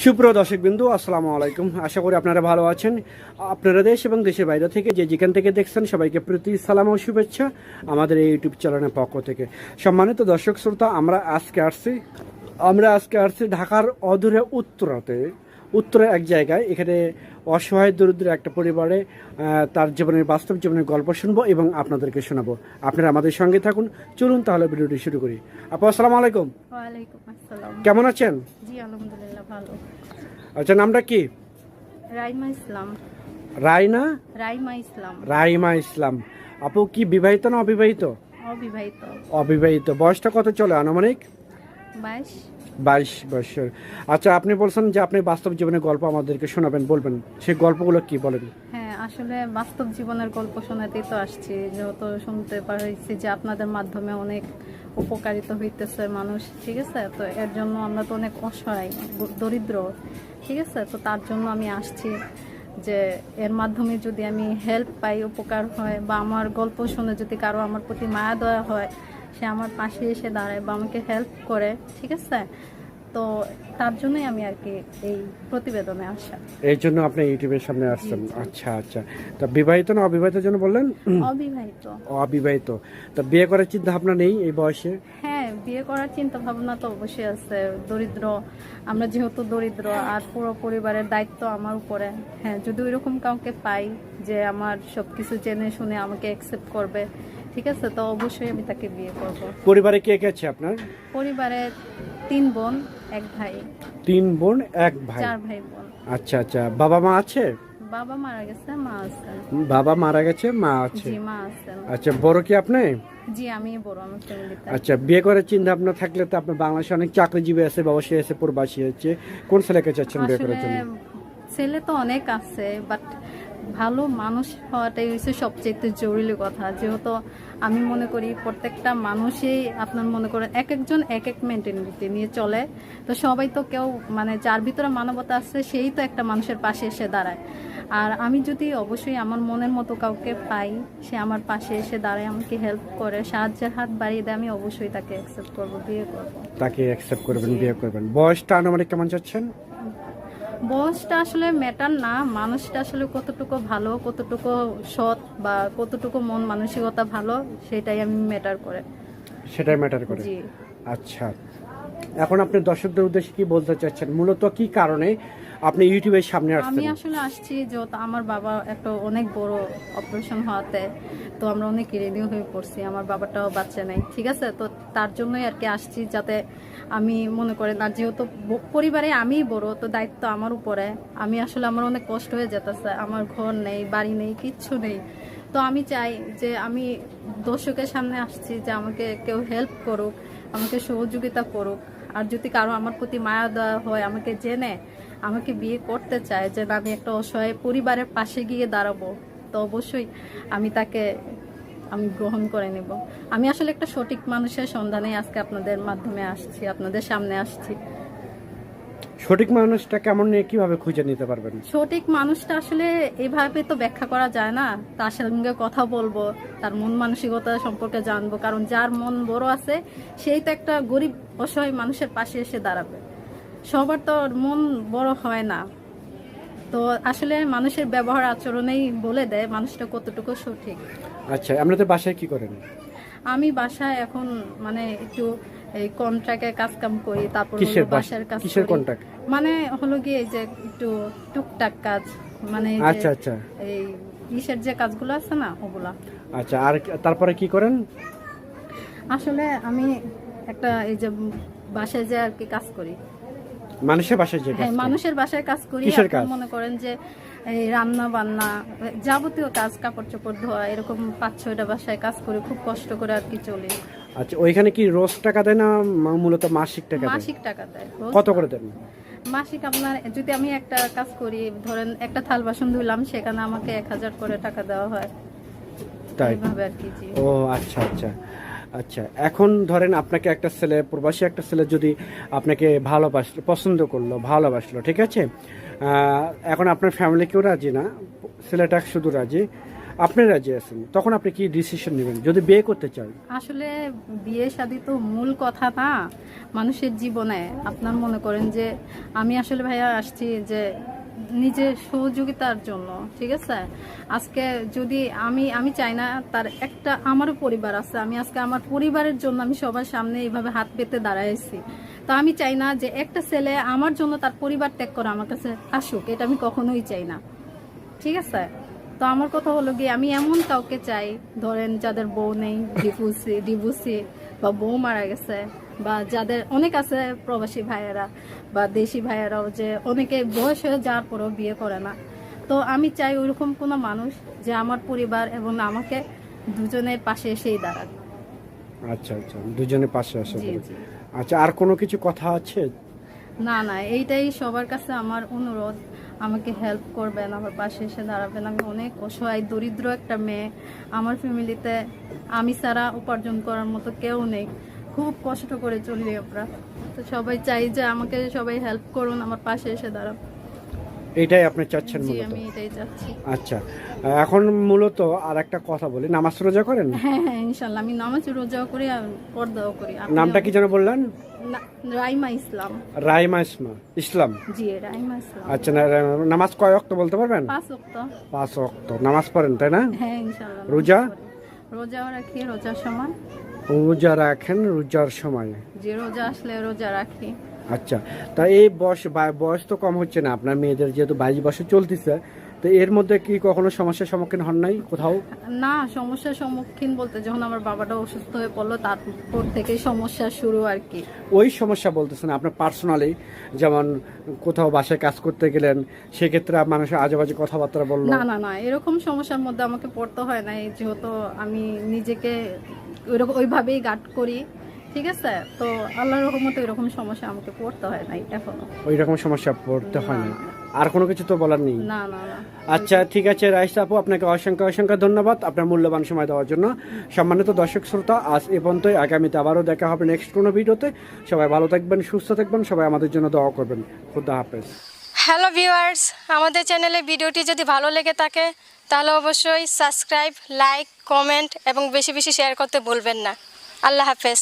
সুপ্রিয় দর্শকবৃন্দু, আসসালামু আলাইকুম। আশা করি আপনারা ভালো আছেন। আপনারা দেশ এবং দেশের বাইরে থেকে যেখান থেকে দেখছেন সবাইকে প্রীতি সালাম ও শুভেচ্ছা আমাদের এই ইউটিউব চ্যানেলের পক্ষ থেকে। সম্মানিত দর্শক শ্রোতা, আমরা আজকে আসছি ঢাকার অদূরে উত্তরে এক জায়গায়। এখানে অসহায় দরিদ্র একটা পরিবারে তার বাস্তব জীবনের গল্প শুনবো এবং আপনাদেরকে শোনাবো। আপনারা আমাদের সঙ্গে থাকুন। চলুন তাহলে ভিডিওটি শুরু করি। আপু, আসসালামু আলাইকুম। ওয়ালাইকুম আসসালাম। কেমন আছেন? জি আলহামদুলিল্লাহ ভালো। আচ্ছা, নামটা কি? রাইমা ইসলাম। রাইমা ইসলাম। আপু কি বিবাহিত না অবিবাহিত? অবিবাহিত। অবিবাহিত। বয়সটা কত চলে আনুমানিক? 22 বছর। আচ্ছা, আপনি বলছেন যে আপনি বাস্তব জীবনের গল্প আমাদেরকে শোনাবেন, বলবেন সেই গল্পগুলো কি বলেন? হ্যাঁ, আসলে বাস্তব জীবনের গল্প শোনাতেই তো আসছি, যেহেতু শুনতে পারছি যে আপনাদের মাধ্যমে অনেক উপকারিত হইতেছে মানুষ, ঠিক আছে। তো এর জন্য আমরা তো অনেক অসহায় দরিদ্র, ঠিক আছে। তো তার জন্য আমি আসছি যে এর মাধ্যমে যদি আমি হেল্প পাই, উপকার হয়, বা আমার গল্প শুনে যদি কারো আমার প্রতি মায়া দয়া হয়, সে আমার পাশে এসে দাঁড়ায় বা আমাকে হেল্প করে, ঠিক আছে। তো তার জন্যই আমি আর কি এই প্রতিবেদনে আসা। এই জন্য আপনি ইউটিউবের সামনে আসছেন? আচ্ছা আচ্ছা। তা বিবাহিত না অবিবাহিতের জন্য বললেন? অবিবাহিত। তা বিয়ে করার চিন্তা ভাবনা নেই এই বয়সে? হ্যাঁ, বিয়ে করার চিন্তা ভাবনা তো অবশ্যই আছে। দরিদ্র আমরা, যেহেতু দরিদ্র, আর পুরো পরিবারের দায়িত্ব আমার উপরে। হ্যাঁ, যদি ওইরকম কাউকে পাই যে আমার সবকিছু জেনে শুনে আমাকে অ্যাকসেপ্ট করবে, ঠিক আছে, তো অবশ্যই আমি তাকে বিয়ে করব। পরিবারে কে কে আছে আপনার? পরিবারে 3 বোন 1 ভাই। 3 বোন 1 ভাই। 4 ভাই বোন। আচ্ছা আচ্ছা। বাবা মা আছে? বাবা মারা গেছে, মা আছে। বাবা মারা গেছে, মা আছে। জি, মা আছে। আচ্ছা, বড় কি আপনি? জি, আমি বড় আমার ফ্যামিলিতে। আচ্ছা, বিয়ে করার চিন্তা ভাবনা থাকলে তো আপনার বাংলাদেশে অনেক চাকরিজীবী আছে, ব্যবসায়ী আছে, প্রবাসী আছে। কোন ছেলেকে চাচ্ছেন বিয়ে করার জন্য? ছেলে তো অনেক আছে, বাট ভালো মানুষ হওয়াটাই হচ্ছে সবচেয়ে জরুরি কথা। যেহেতু আমি মনে করি প্রত্যেকটা মানুষই আপনার মনে করেন একজন এক মেন্টালিটি নিয়ে চলে। তো সবাই তো কেউ মানে যার ভিতরে মানবতা আছে সেই তো একটা মানুষের পাশে এসে দাঁড়ায়। আর আমি যদি অবশ্যই আমার মনের মতো কাউকে পাই, সে আমার পাশে এসে দাঁড়ায়, আমাকে হেল্প করে, সাহায্যের হাত বাড়িয়ে দেয়, আমি অবশ্যই তাকে অ্যাকসেপ্ট করব, বিয়ে করব। তাকে অ্যাকসেপ্ট করবেন, বিয়ে করবেন। বয়সটা আনুমানিক কেমন চাচ্ছেন? বয়সটা আসলে ম্যাটার না, মানুষটা আসলে কতটুকু ভালো, কতটুকু সৎ, বা কতটুকু মন মানসিকতা ভালো, সেটাই আমি ম্যাটার করে। সেটাই ম্যাটার করে। জি। আচ্ছা, এখন আপনি দর্শকদের উদ্দেশ্যে কি বলতে চাচ্ছেন? মূলত কি কারণে আপনি ইউটিউবের সামনে আসছেন? আমি আসলে আসছি যেহেতু আমার বাবা একটা অনেক বড় অপারেশন হওয়াতে, তো আমরা অনেক রেডি হয়ে পড়ছি। আমার বাবাটাও বাচ্চা নেই, ঠিক আছে। তো তার জন্যই আর কি আসছি, যাতে আমি মনে করেন, আর যেহেতু পরিবারে আমিই বড়, তো দায়িত্ব আমার উপরে। আমি আসলে আমার অনেক কষ্ট হয়ে যেতেছে, আমার ঘর নেই, বাড়ি নেই, কিচ্ছু নেই। তো আমি চাই যে আমি দর্শকের সামনে আসছি যে আমাকে কেউ হেল্প করুক, আমাকে সহযোগিতা করুক। আর যদি কারো আমার প্রতি মায়া দেওয়া হয়, আমাকে জেনে আমাকে বিয়ে করতে চায়, যে আমি একটা অসহায় পরিবারের পাশে গিয়ে দাঁড়াবো, তো অবশ্যই আমি গ্রহণ করে নেব। আমি আসলে একটা সঠিক মানুষের সন্ধানে আজকে আপনাদের মাধ্যমে আসছি, আপনাদের সামনে আসছি। সঠিক মানুষটা কেমন, নিয়ে কিভাবে খুঁজে নিতে পারবেন? সঠিক মানুষটা আসলে এভাবে তো ব্যাখ্যা করা যায় না। তার সঙ্গে কথা বলবো, তার মন মানসিকতা সম্পর্কে জানবো, কারণ যার মন বড় আছে সেই তো একটা গরিব অসহায় মানুষের পাশে এসে দাঁড়াবে। সবার তো মন বড় হয় না। তো আসলে মানুষের ব্যবহার আচরণেই বলে দেয় মানুষটা কতটুকু সঠিক। আচ্ছা, আপনাদের বাসায় কি করেন? আমি বাসায় এখন মানে একটু এই কন্ট্রাক্টে কাজ কাম করি, তারপর বাসার কাজ কিসের করি। কন্ট্রাক্ট? মানে হলো গিয়ে যে একটু টুকটাক কাজ, মানে আচ্ছা আচ্ছা, এই ইসের যে কাজগুলো আছে না, ওগুলা। আচ্ছা, আর তারপরে কি করেন? আসলে আমি একটা এই যে বাসায় যে আর কি কাজ করি, মানুষের বাসায় যে কাজ? হ্যাঁ, মানুষের বাসায় কাজ করি। মনে করেন যে এই রান্না বান্না, যাবতীয় কাজ, কাপড় চোপড় ধোয়া, এরকম 5-6টা বাসায় কাজ করি, খুব কষ্ট করে আর কি চলি। আচ্ছা, ওইখানে কি রোজ টাকা দেয় না মূলত মাসিক টাকা দেয়? মাসিক টাকা দেয়। কত করে দেন? মাসিক আপনার, যদি আমি একটা কাজ করি, ধরেন একটা থাল বাসন ধুইলাম, সেখানে আমাকে 1000 করে টাকা দেওয়া হয়। তাই এইভাবে আর কি। জি। ও আচ্ছা আচ্ছা আচ্ছা। এখন ধরেন আপনাকে একটা ছেলে, প্রবাসী একটা ছেলে যদি আপনাকে ভালোবাসলো, পছন্দ করলো, ভালোবাসলো, ঠিক আছে। এখন আপনার ফ্যামিলি কেউ রাজি না, ছেলেটা শুধু রাজি। আপনি রাজি আছেন, তখন আপনি কি ডিসিশন নেবেন যদি বিয়ে করতে চান? আসলে বিয়ে শাদী তো মূল কথা না মানুষের জীবনে। আপনার মনে করেন যে আমি আসলে ভাইয়া আসছি যে নিজের সহযোগিতার জন্য, ঠিক আছে। আজকে যদি আমি চাই না তার একটা, আমারও পরিবার আছে, আমি আজকে আমার পরিবারের জন্য আমি সবার সামনে এইভাবে হাত পেতে দাঁড়াইছি। তো আমি চাই না যে একটা ছেলে আমার জন্য তার পরিবার ত্যাগ করে আমার কাছে আসুক, এটা আমি কখনোই চাই না, ঠিক আছে। তো আমার কথা হলো গিয়ে আমি এমন কাউকে চাই, ধরেন যাদের বউ নেই, ডিভোর্সি বা বউ মারা গেছে, বা যাদের অনেক আছে প্রবাসী ভাইয়েরা বা দেশি ভাইয়েরাও, যে অনেকে বয়স হয়ে যাওয়ার পরেও বিয়ে করে না। তো আমি চাই ওইরকম কোনো মানুষ যে আমার পরিবার এবং আমাকে দুজনের পাশে এসেই দাঁড়াক। আচ্ছা আচ্ছা, দুজনের পাশে আসে জি বলে। জি। আচ্ছা, আর কোনো কিছু কথা আছে? না না, এইটাই সবার কাছে আমার অনুরোধ, আমাকে হেল্প করবেন, আমার পাশে এসে দাঁড়াবেন। আমি অনেক অসহায় দরিদ্র একটা মেয়ে, আমার ফ্যামিলিতে আমি ছাড়া উপার্জন করার মতো কেউ নেই, খুব কষ্ট করে চলি আমরা। তো সবাই চাই যে আমাকে সবাই হেল্প করুন, আমার পাশে এসে দাঁড়ান। এটাই আপনি চাচ্ছেন জি, মূলত? আমি এটাই চাচ্ছি। আচ্ছা, এখন মূলত আর একটা কথা বলি, নামাজ রোজা করেন? হ্যাঁ হ্যাঁ, ইনশাল্লাহ আমি নামাজ রোজাও করি আর পর্দাও করি। নামটা কি যেন বললেন? রাইমা ইসলাম। রাইমা ইসলাম। জি, রাইমা ইসলাম। আচ্ছা, নামাজ কয় ওয়াক্ত বলতে পারবেন? 5 ওয়াক্ত। 5 ওয়াক্ত নামাজ পড়েন, তাই না? হ্যাঁ ইনশাল্লাহ। রোজা? রোজাও রাখি, রোজার সময়। রোজা রাখেন রোজার সময়? যে রোজা আসলে রোজা রাখি। আচ্ছা, তা এই বয়স তো কম হচ্ছে না আপনার মেয়েদের, যেহেতু 22 বছর চলতেছে, তো এর মধ্যে কি কখনো সমস্যার সম্মুখীন হন নাই কোথাও? না, সমস্যার সম্মুখীন বলতে যখন আমার বাবাটা অসুস্থ হয়ে পড়লো তারপর থেকে সমস্যা শুরু আর কি। ওই সমস্যা বলতেছেন আপনার পার্সোনালি, যেমন কোথাও বাসায় কাজ করতে গেলেন সেক্ষেত্রে মানুষের আজেবাজে কথাবার্তা বললো? না না না, এরকম সমস্যার মধ্যে আমাকে পড়তে হয় না, যেহেতু আমি নিজেকে ওইভাবেই গার্ড করি, ঠিক আছে। তো আল্লাহর রহমতে এরকম সমস্যা আমাকে পড়তে হয় নাই এখনো। ওই রকম সমস্যা পড়তে হয় না? আর কোনো কিছু তো বলার নেই? না না না। আচ্ছা ঠিক আছে রাইসা আপু, আপনাকে অসংখ্য অসংখ্য ধন্যবাদ আপনার মূল্যবান সময় দেওয়ার জন্য। সম্মানিত দর্শক শ্রোতা, আজ এ পর্যন্তই। আগামীতে আবারও দেখা হবে নেক্সট কোনো ভিডিওতে। সবাই ভালো থাকবেন, সুস্থ থাকবেন, সবাই আমাদের জন্য দোয়া করবেন। খুদা হাফেজ। হ্যালো ভিউয়ার্স, আমাদের চ্যানেলে ভিডিওটি যদি ভালো লেগে থাকে তাহলে অবশ্যই সাবস্ক্রাইব, লাইক, কমেন্ট এবং বেশি বেশি শেয়ার করতে ভুলবেন না। আল্লাহ হাফেজ।